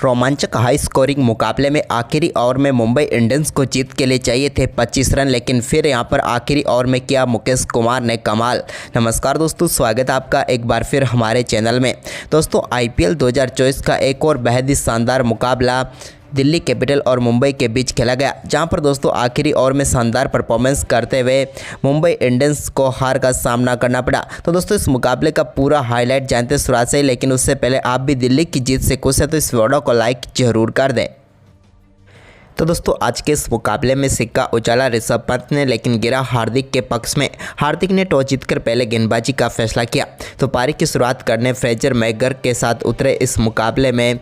रोमांचक high scoring मुकाबले में आखिरी ओवर में मुंबई इंडियंस को जीत के लिए चाहिए थे 25 रन, लेकिन फिर यहां पर आखिरी ओवर में किया मुकेश कुमार ने कमाल। नमस्कार दोस्तों, स्वागत है आपका एक बार फिर हमारे चैनल में। दोस्तों आईपीएल 2024 का एक और बेहद ही शानदार मुकाबला दिल्ली कैपिटल और मुंबई के बीच खेला गया, जहां पर दोस्तों आखिरी ओवर में शानदार परफॉर्मेंस करते हुए मुंबई इंडियंस को हार का सामना करना पड़ा। तो दोस्तों इस मुकाबले का पूरा हाईलाइट जानते शुरुआत से ही, लेकिन उससे पहले आप भी दिल्ली की जीत से खुश है तो इस वीडियो को लाइक जरूर कर दें। तो दोस्तों आज के इस मुकाबले में सिक्का उछाला ऋषभ पंत ने, लेकिन गिरा हार्दिक के पक्ष में। हार्दिक ने टॉस जीतकर पहले गेंदबाजी का फैसला किया तो पारी की शुरुआत करने फ्रेजर मैकग्रा के साथ उतरे इस मुकाबले में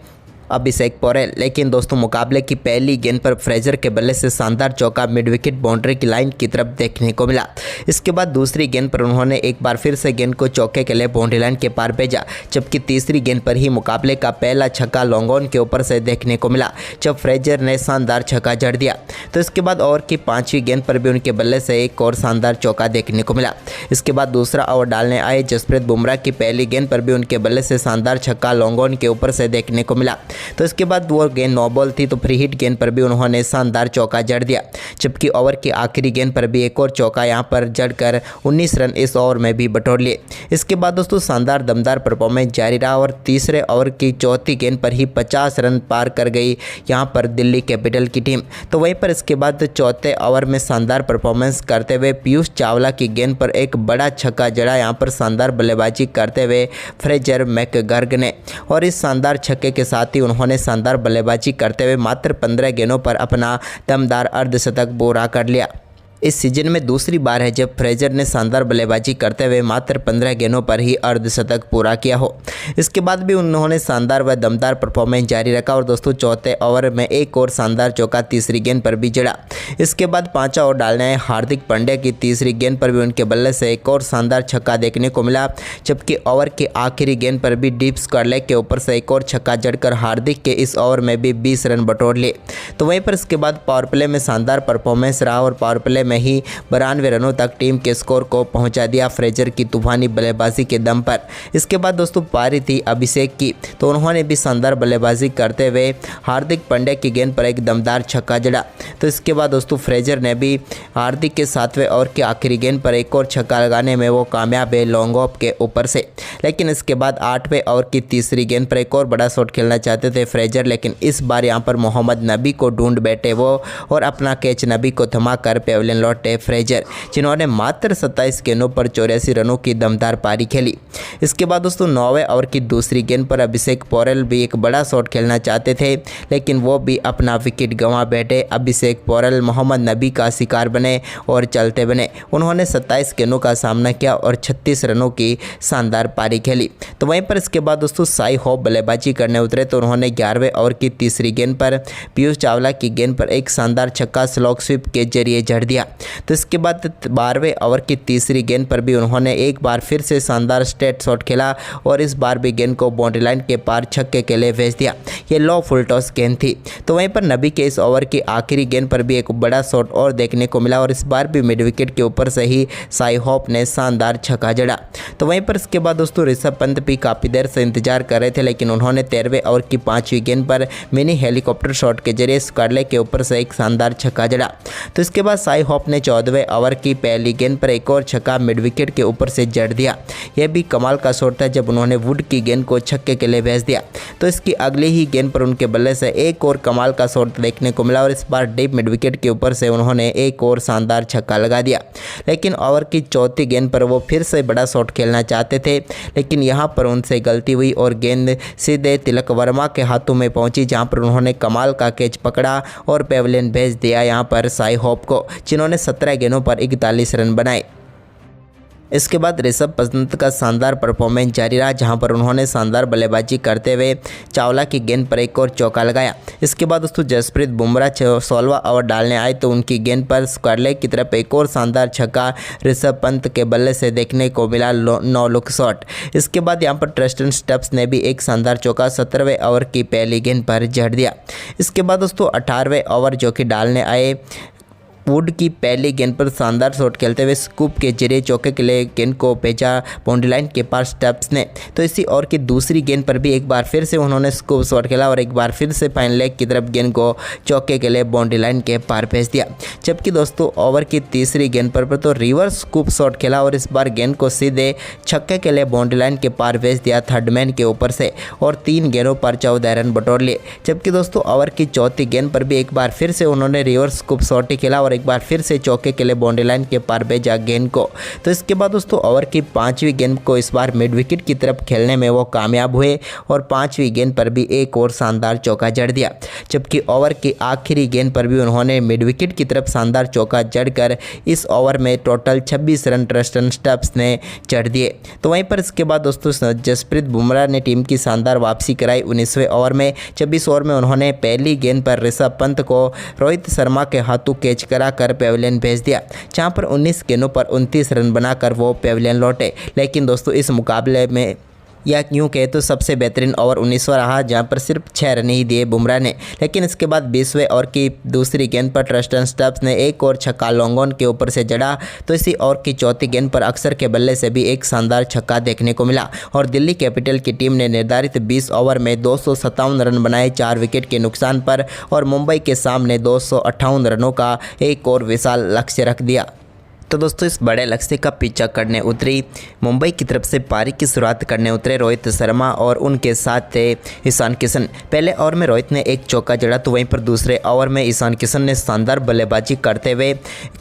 अभिषेक पोरेल, लेकिन दोस्तों मुकाबले की पहली गेंद पर फ्रेजर के बल्ले से शानदार चौका मिड विकेट बाउंड्री की लाइन की तरफ देखने को मिला। इसके बाद दूसरी गेंद पर उन्होंने एक बार फिर से गेंद को चौके के लिए बाउंड्री लाइन के पार भेजा, जबकि तीसरी गेंद पर ही मुकाबले का पहला छक्का लॉन्ग ऑन के ऊपर से देखने को मिला जब फ्रेजर ने शानदार छक्का जड़ दिया। तो इसके बाद ओवर की पांचवीं गेंद पर भी उनके बल्ले से एक और शानदार चौका देखने को मिला। इसके बाद दूसरा ओवर डालने आए जसप्रीत बुमराह की पहली गेंद पर भी उनके बल्ले से शानदार छक्का लॉन्ग ऑन के ऊपर से देखने को मिला। तो इसके बाद वो गेंद नो बॉल थी तो फ्री हिट गेंद पर भी उन्होंने शानदार चौका जड़ दिया, जबकि ओवर की आखिरी गेंद पर भी एक और चौका यहां पर जड़कर 19 रन इस ओवर में भी बटोर लिए। इसके बाद दोस्तों शानदार दमदार परफॉर्मेंस जारी रहा और तीसरे ओवर की चौथी गेंद पर ही 50 रन पार कर गई यहां पर दिल्ली कैपिटल की टीम। तो वहीं पर इसके बाद चौथे ओवर में शानदार परफॉर्मेंस करते हुए पीयूष चावला की गेंद पर एक बड़ा छक्का जड़ा यहां पर शानदार बल्लेबाजी करते हुए फ्रेजर मैकग्रा ने, और इस शानदार छक्के के साथ ही उन्होंने शानदार बल्लेबाजी करते हुए मात्र 15 गेंदों पर अपना दमदार अर्धशतक पूरा कर लिया। इस सीजन में दूसरी बार है जब फ्रेजर ने शानदार बल्लेबाजी करते हुए मात्र 15 गेंदों पर ही अर्धशतक पूरा किया हो। इसके बाद भी उन्होंने शानदार व दमदार परफॉर्मेंस जारी रखा और दोस्तों चौथे ओवर में एक और शानदार चौका तीसरी गेंद पर भी जड़ा। इसके बाद पांचवा ओवर डालने आए हार्दिक पांड्या की तीसरी गेंद पर भी उनके बल्ले से एक और शानदार छक्का देखने को मिला, जबकि ओवर की आखिरी गेंद पर भी डीप स्क्वायर लेग के ऊपर से एक और छक्का जड़कर हार्दिक के इस ओवर में भी 20 रन बटोर लिए। तो वहीं पर इसके बाद पावर प्ले में शानदार परफॉर्मेंस रहा और पावर प्ले में ही 92 रनों तक टीम के स्कोर को पहुंचा दिया फ्रेजर की तूफानी बल्लेबाजी के दम पर। इसके बाद दोस्तों पारी थी अभिषेक की, तो उन्होंने भी शानदार बल्लेबाजी करते हुए हार्दिक पांड्या की गेंद पर एक दमदार छक्का जड़ा। तो इसके बाद दोस्तों फ्रेजर ने भी हार्दिक के 7वें ओवर की आखिरी गेंद पर एक और छक्का लगाने में वो कामयाब है लॉन्ग ऑफ के ऊपर से। लेकिन इसके बाद 8वें ओवर की तीसरी गेंद पर एक और बड़ा शॉट खेलना चाहते थे फ्रेजर, लेकिन इस बार यहाँ पर मोहम्मद नबी को ढूंढ बैठे वो और अपना कैच नबी को थमा कर पेविलियन लौटे फ्रेजर, जिन्होंने मात्र 27 गेंदों पर 84 रनों की दमदार पारी खेली। इसके बाद दोस्तों 9वें ओवर की दूसरी गेंद पर अभिषेक पोरेल भी एक बड़ा शॉट खेलना चाहते थे, लेकिन वो भी अपना विकेट गंवा बैठे। अभिषेक पोरेल मोहम्मद नबी का शिकार बने और चलते बने। उन्होंने 27 गेंदों का सामना किया और 36 रनों की शानदार पारी खेली। तो वहीं पर इसके बाद दोस्तों साई होप बल्लेबाजी करने उतरे तो उन्होंने 11वें ओवर की तीसरी गेंद पर पीयूष चावला की गेंद पर एक शानदार छक्का स्लॉग स्वीप के जरिए जड़ दिया। तो इसके बाद 12वें ओवर की तीसरी गेंद पर भी उन्होंने एक बार फिर से शानदार स्ट्रेट शॉट खेला और इस बार भी गेंद को बाउंड्री लाइन के पार छक्के के लिए भेज दिया। ये लो फुल टॉस गेंद थी। तो वहीं पर नबी के इस ओवर की आखिरी गेंद पर भी एक बड़ा शॉट और देखने को मिला और इस बार भी मिड विकेट के ऊपर से ही साई होप ने शानदार छक्का जड़ा। तो वहीं पर इसके बाद दोस्तों ऋषभ पंत भी काफ़ी देर से इंतजार कर रहे थे, लेकिन उन्होंने 13वें ओवर की 5वीं गेंद पर मिनी हेलीकॉप्टर शॉट के जरिए स्क्वायर लेग के ऊपर से एक शानदार छक्का जड़ा। तो इसके बाद साई होप ने 14वें ओवर की पहली गेंद पर एक और छक्का मिड विकेट के ऊपर से जड़ दिया। यह भी कमाल का शॉट था जब उन्होंने वुड की गेंद को छक्के के लिए भेज दिया। तो इसकी अगली ही गेंद पर उनके बल्ले से एक और कमाल का शॉट देखने को मिला और इस बार डीप मिड विकेट के ऊपर से उन्होंने एक और शानदार छक्का लगा दिया। लेकिन ओवर की चौथी गेंद पर वो फिर से बड़ा शॉट खेलना चाहते थे, लेकिन यहाँ पर उनसे गलती हुई और गेंद सीधे तिलक वर्मा के हाथों में पहुंची, जहाँ पर उन्होंने कमाल का कैच पकड़ा और पेविलियन भेज दिया यहाँ पर साई होप को, जिन्होंने 17 गेंदों पर 41 रन बनाए। इसके बाद ऋषभ पंत का शानदार परफॉर्मेंस जारी रहा, जहां पर उन्होंने शानदार बल्लेबाजी करते हुए चावला की गेंद पर एक और चौका लगाया। इसके बाद दोस्तों जसप्रीत बुमराह 16वां ओवर डालने आए तो उनकी गेंद पर स्क्वायर लेग की तरफ एक और शानदार छक्का ऋषभ पंत के बल्ले से देखने को मिला, नो लुक शॉट। इसके बाद यहां पर ट्रिस्टन स्टब्स ने भी एक शानदार चौका 17वें ओवर की पहली गेंद पर जड़ दिया। इसके बाद दोस्तों 18वें ओवर जो कि डालने आए वुड की पहली गेंद पर शानदार शॉट खेलते हुए स्कूप के जरिए चौके के लिए गेंद को भेजा बाउंड्री लाइन के पास स्टब्स ने। तो इसी ओवर की दूसरी गेंद पर भी एक बार फिर से उन्होंने स्कूप शॉट खेला और एक बार फिर से फाइनल लेग की तरफ गेंद को चौके के लिए बाउंड्री लाइन के पार भेज दिया। जबकि दोस्तों ओवर की तीसरी गेंद पर तो रिवर्स स्कूप शॉट खेला और इस बार गेंद को सीधे छक्के के लिए बाउंड्री लाइन के पार भेज दिया थर्ड मैन के ऊपर से और 3 गेंदों पर 14 रन बटोर लिए। जबकि दोस्तों ओवर की चौथी गेंद पर भी एक बार फिर से उन्होंने रिवर्स स्कूप शॉट ही खेला और एक बार फिर से चौके के लिए बाउंड्री लाइन के पार भेजा गेंद को। तो इसके बाद दोस्तों ओवर की 5वीं गेंद को इस बार मिड विकेट की तरफ खेलने में वो कामयाब हुए और 5वीं गेंद पर भी एक और शानदार चौका जड़ दिया। जबकि ओवर की आखिरी गेंद पर भी उन्होंने मिड विकेट की तरफ शानदार चौका जड़कर इस ओवर में टोटल 26 रन ट्रस्टन स्टब्स ने जड़ दिए। तो वहीं पर इसके बाद दोस्तों जसप्रीत बुमराह ने टीम की शानदार वापसी कराई 19वें ओवर में। 26 ओवर में उन्होंने पहली गेंद पर ऋषभ पंत को रोहित शर्मा के हाथों कैच कराकर पेविलियन भेज दिया, जहां पर 19 गेंदों पर 29 रन बनाकर वो पेविलियन लौटे। लेकिन दोस्तों इस मुकाबले में या यूँ कहे तो सबसे बेहतरीन ओवर 19वां रहा, जहां पर सिर्फ 6 रन ही दिए बुमराह ने। लेकिन इसके बाद 20वें ओवर की दूसरी गेंद पर ट्रस्टन स्टब्स ने एक और छक्का लॉन्ग ऑन के ऊपर से जड़ा। तो इसी ओवर की चौथी गेंद पर अक्सर के बल्ले से भी एक शानदार छक्का देखने को मिला और दिल्ली कैपिटल की टीम ने निर्धारित 20 ओवर में 257 रन बनाए 4 विकेट के नुकसान पर और मुंबई के सामने 258 रनों का एक और विशाल लक्ष्य रख दिया। तो दोस्तों इस बड़े लक्ष्य का पीछा करने उतरी मुंबई की तरफ से पारी की शुरुआत करने उतरे रोहित शर्मा और उनके साथ थे ईशान किशन। पहले ओवर में रोहित ने एक चौका जड़ा, तो वहीं पर दूसरे ओवर में ईशान किशन ने शानदार बल्लेबाजी करते हुए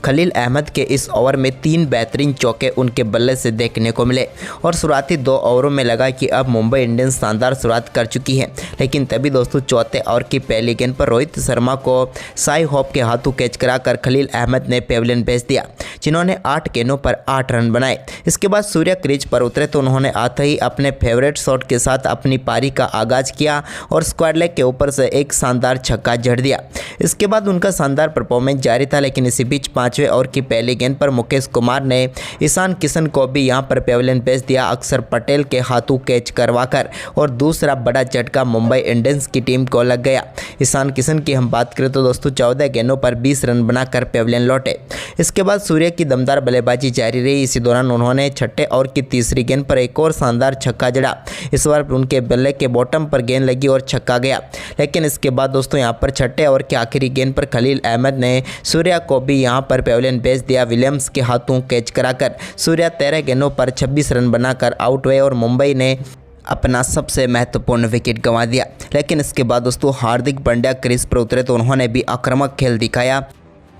खलील अहमद के इस ओवर में 3 बेहतरीन चौके उनके बल्ले से देखने को मिले और शुरुआती 2 ओवरों में लगा कि अब मुंबई इंडियंस शानदार शुरुआत कर चुकी है। लेकिन तभी दोस्तों चौथे ओवर की पहली गेंद पर रोहित शर्मा को साई होप के हाथों कैच कराकर खलील अहमद ने पेविलियन भेज दिया, जिन्होंने 8 गेंदों पर 8 रन बनाए। इसके बाद सूर्या क्रीज पर उतरे तो उन्होंने आते ही अपने फेवरेट शॉट के साथ अपनी पारी का आगाज किया और स्क्वायर लेग के ऊपर से एक शानदार छक्का जड़ दिया। इसके बाद उनका शानदार परफॉर्मेंस जारी था, लेकिन इसी बीच 5वें ओवर की पहली गेंद पर मुकेश कुमार ने ईशान किशन को भी यहां पर पेविलियन भेज दिया अक्षर पटेल के हाथों कैच करवाकर और दूसरा बड़ा झटका मुंबई इंडियंस की टीम को लग गया। ईशान किशन की हम बात करें तो दोस्तों 14 गेंदों पर 20 रन बनाकर पेविलियन लौटे। इसके बाद सूर्य की दमदार बल्लेबाजी जारी रही। इसी दौरान उन्होंने छठे ओवर की तीसरी गेंद पर एक और शानदार छक्का जड़ा। इस बार उनके बल्ले के बॉटम पर गेंद लगी और छक्का गया। लेकिन इसके बाद दोस्तों यहां पर छठे ओवर की आखिरी गेंद पर खलील अहमद ने सूर्या को भी यहां पर पेविलियन भेज दिया विलियम्स के हाथों कैच कराकर। सूर्या 13 गेंदों पर 26 रन बनाकर आउट हुए और मुंबई ने अपना सबसे महत्वपूर्ण विकेट गंवा दिया। लेकिन इसके बाद दोस्तों हार्दिक पांड्या क्रीज पर उतरे तो उन्होंने भी आक्रामक खेल दिखाया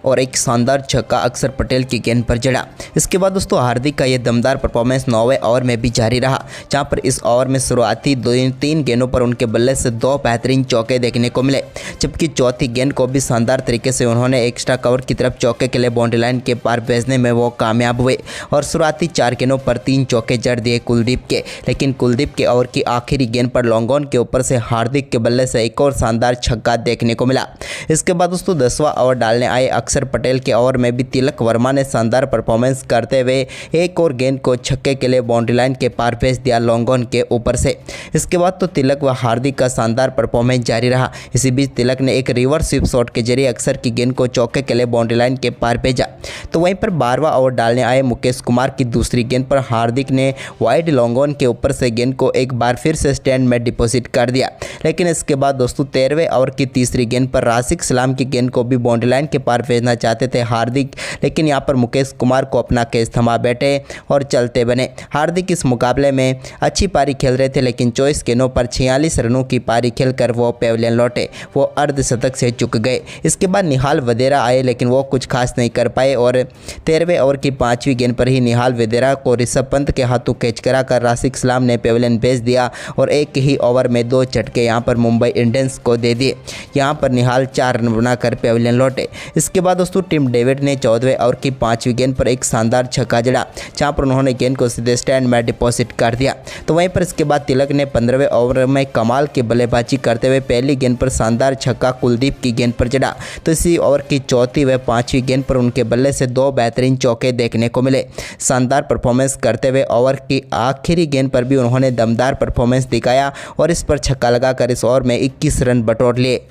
और एक शानदार छक्का अक्षर पटेल की गेंद पर जड़ा। इसके बाद दोस्तों हार्दिक का यह दमदार परफॉर्मेंस 9वें ओवर में भी जारी रहा, जहां पर इस ओवर में शुरुआती 3 गेंदों पर उनके बल्ले से 2 बेहतरीन चौके देखने को मिले। जबकि चौथी गेंद को भी शानदार तरीके से उन्होंने एक्स्ट्रा कवर की तरफ चौके के लिए बाउंड्री लाइन के पार भेजने में वो कामयाब हुए और शुरुआती 4 गेंदों पर 3 चौके जड़ दिए कुलदीप के। लेकिन कुलदीप के ओवर की आखिरी गेंद पर लॉन्ग ऑन के ऊपर से हार्दिक के बल्ले से एक और शानदार छक्का देखने को मिला। इसके बाद दोस्तों 10वां ओवर डालने आए अक्षर पटेल के ओवर में भी तिलक वर्मा ने शानदार परफॉर्मेंस करते हुए एक और गेंद को छक्के के लिए बाउंड्री लाइन के पार भेज दिया लॉन्ग ऑन के ऊपर से। इसके बाद तो तिलक व हार्दिक का शानदार परफॉर्मेंस जारी रहा। इसी बीच तिलक ने एक रिवर्स स्वीप शॉट के जरिए अक्षर की गेंद को चौके के लिए बाउंड्री लाइन के पार भेजा। तो वहीं पर 12वां ओवर डालने आए मुकेश कुमार की दूसरी गेंद पर हार्दिक ने वाइड लॉन्ग ऑन के ऊपर से गेंद को एक बार फिर से स्टैंड में डिपॉजिट कर दिया। लेकिन इसके बाद दोस्तों 13वें ओवर की तीसरी गेंद पर राशिक सलाम की गेंद को भी बाउंड्री लाइन के पार भेजना चाहते थे हार्दिक, लेकिन यहां पर मुकेश कुमार को अपना केस थमा बैठे और चलते बने। हार्दिक इस मुकाबले में अच्छी पारी खेल रहे थे, लेकिन 24 गेंदों पर 46 रनों की पारी खेलकर वो पेविलियन लौटे, वो अर्धशतक से चूक गए। इसके बाद निहाल वधेरा आए, लेकिन वो कुछ खास नहीं कर पाए और 13वें ओवर की 5वीं गेंद पर ही निहाल वधेरा को ऋषभ पंत के हाथों कैच कराकर राशिक सलाम ने पेविलियन भेज दिया और एक ही ओवर में 2 झटके यहां पर मुंबई इंडियंस को दे दिए। यहां पर निहाल 4 रन बनाकर पेविलियन लौटे। इसके बाद दोस्तों टिम डेविड ने 14वें ओवर की 5वीं गेंद पर एक शानदार छक्का जड़ा, जहां पर उन्होंने गेंद को सीधे स्टैंड में डिपॉजिट कर दिया। तो वहीं पर इसके बाद तिलक ने 15वें ओवर में कमाल की बल्लेबाजी करते हुए पहली गेंद पर शानदार छक्का कुलदीप की गेंद पर जड़ा। तो इसी ओवर की चौथी व 5वीं गेंद पर उनके बल्ले से 2 बेहतरीन चौके देखने को मिले। शानदार परफॉर्मेंस करते हुए ओवर की आखिरी गेंद पर भी उन्होंने दमदार परफॉर्मेंस दिखाया और इस पर छक्का लगाकर इस ओवर में 21 रन बटोर लिए।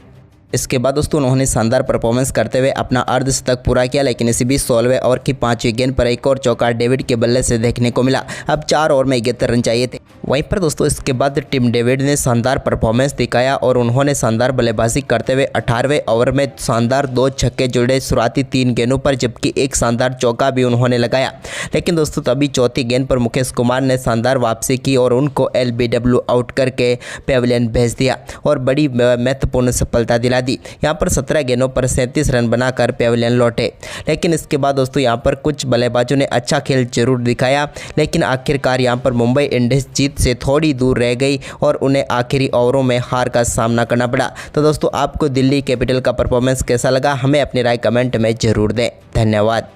इसके बाद दोस्तों उन्होंने शानदार परफॉर्मेंस करते हुए अपना अर्धशतक पूरा किया, लेकिन इसी बीच 16वें ओवर की 5वीं गेंद पर एक और चौका डेविड के बल्ले से देखने को मिला। अब 4 ओवर में 71 रन चाहिए थे। वहीं पर दोस्तों इसके बाद टिम डेविड ने शानदार परफॉर्मेंस दिखाया और उन्होंने शानदार बल्लेबाजी करते हुए 18वें ओवर में शानदार 2 छक्के जुड़े शुरुआती 3 गेंदों पर, जबकि एक शानदार चौका भी उन्होंने लगाया। लेकिन दोस्तों तभी चौथी गेंद पर मुकेश कुमार ने शानदार वापसी की और उनको LBW आउट करके पेविलियन भेज दिया और बड़ी महत्वपूर्ण सफलता दिला दी। यहाँ पर 17 गेंदों पर 37 रन बनाकर पेविलियन लौटे। लेकिन इसके बाद दोस्तों यहाँ पर कुछ बल्लेबाजों ने अच्छा खेल जरूर दिखाया, लेकिन आखिरकार यहाँ पर मुंबई इंडियंस जीत से थोड़ी दूर रह गई और उन्हें आखिरी ओवरों में हार का सामना करना पड़ा। तो दोस्तों आपको दिल्ली कैपिटल का परफॉर्मेंस कैसा लगा, हमें अपनी राय कमेंट में ज़रूर दें। धन्यवाद।